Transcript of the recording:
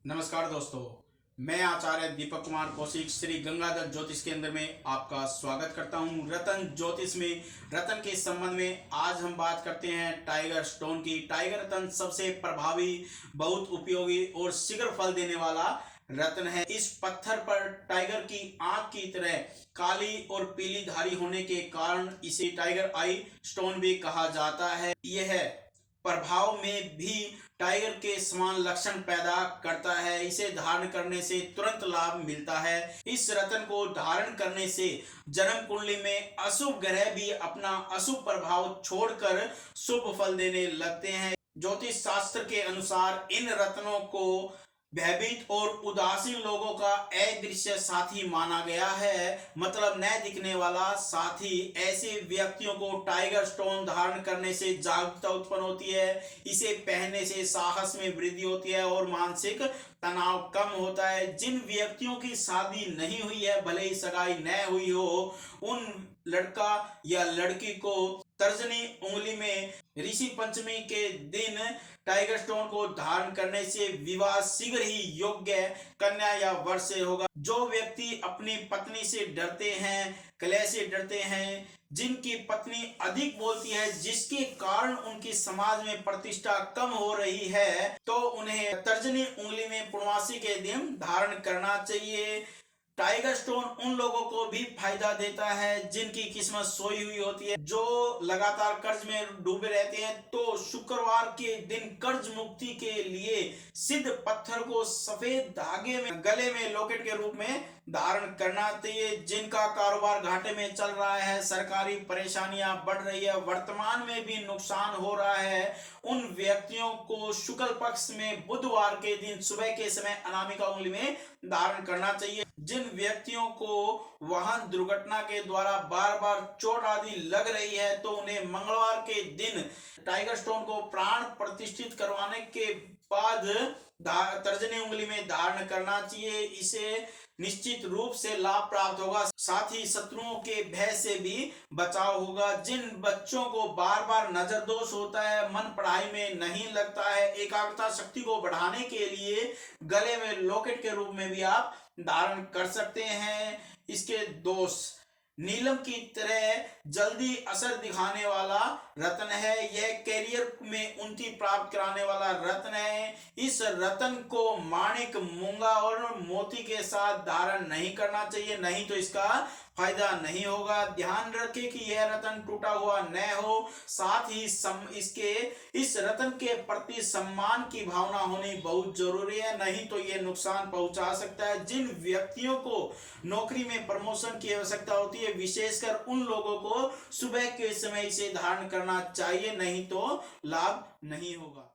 नमस्कार दोस्तों, मैं आचार्य दीपक कुमार कौशिक श्री गंगाधर ज्योतिष केंद्र में आपका स्वागत करता हूं। रतन ज्योतिष में रतन के संबंध में आज हम बात करते हैं टाइगर स्टोन की। टाइगर रतन सबसे प्रभावी, बहुत उपयोगी और शीघ्र फल देने वाला रत्न है। इस पत्थर पर टाइगर की आंख की तरह काली और पीली धारी होने के कारण इसे टाइगर आई स्टोन भी कहा जाता है। यह प्रभाव में भी टाइगर के समान लक्षण पैदा करता है। इसे धारण करने से तुरंत लाभ मिलता है। इस रत्न को धारण करने से जन्म कुंडली में अशुभ ग्रह भी अपना अशुभ प्रभाव छोड़कर शुभ फल देने लगते हैं। ज्योतिष शास्त्र के अनुसार इन रत्नों को भयभीत और उदासीन लोगों का अदृश्य साथी माना गया है, मतलब न दिखने वाला साथी। ऐसे व्यक्तियों को टाइगर स्टोन धारण करने से जागरूकता उत्पन्न होती है। इसे पहनने से साहस में वृद्धि होती है और मानसिक तनाव कम होता है। जिन व्यक्तियों की शादी नहीं हुई है, भले ही सगाई न हुई हो, उन लड़का या लड़की को तर्जनी उंगली में ऋषि पंचमी के दिन टाइगर स्टोन को धारण करने से विवाह शीघ्र ही योग्य कन्या या वर से होगा। जो व्यक्ति अपनी पत्नी से डरते हैं, कलह से डरते हैं, जिनकी पत्नी अधिक बोलती है, जिसके कारण उनकी समाज में प्रतिष्ठा कम हो रही है, तो उन्हें तर्जनी उंगली में पूर्णमासी के दिन धारण करना चाहिए। टाइगर स्टोन उन लोगों को भी फायदा देता है जिनकी किस्मत सोई हुई होती है, जो लगातार कर्ज में डूबे रहते हैं। तो शुक्रवार के दिन कर्ज मुक्ति के लिए सिद्ध पत्थर को सफेद धागे में गले में लॉकेट के रूप में धारण करना चाहिए। जिनका कारोबार घाटे में चल रहा है, सरकारी परेशानियां बढ़ रही है, वर्तमान में भी नुकसान हो रहा है, उन व्यक्तियों को शुक्ल पक्ष में बुधवार के दिन सुबह के समय अनामिका उंगली में धारण करना चाहिए। जिन व्यक्तियों को वाहन दुर्घटना के द्वारा बार बार चोट आदि लग रही है, तो उन्हें मंगलवार के दिन टाइगर स्टोन को प्राण प्रतिष्ठित करवाने के बाद तर्जनी उंगली में धारण करना चाहिए। इसे निश्चित रूप से लाभ प्राप्त होगा, साथ ही शत्रुओं के भय से भी बचाव होगा। जिन बच्चों को बार बार नजर दोष होता है, मन पढ़ाई में नहीं लगता है, एकाग्रता शक्ति को बढ़ाने के लिए गले में लॉकेट के रूप में भी आप धारण कर सकते हैं। इसके दोष नीलम की तरह जल्दी असर दिखाने वाला रत्न है। यह कैरियर में उन्नति प्राप्त कराने वाला रत्न है। इस रत्न को माणिक, मूंगा और मोती के साथ धारण नहीं करना चाहिए, नहीं तो इसका फायदा नहीं होगा। ध्यान रखें कि यह रत्न टूटा हुआ न हो। साथ ही इसके इस रत्न के प्रति सम्मान की भावना होनी बहुत जरूरी है, नहीं तो यह नुकसान पहुंचा सकता है। जिन व्यक्तियों को नौकरी में प्रमोशन की आवश्यकता होती है, विशेषकर उन लोगों को सुबह के समय इसे धारण करना चाहिए, नहीं तो लाभ नहीं होगा।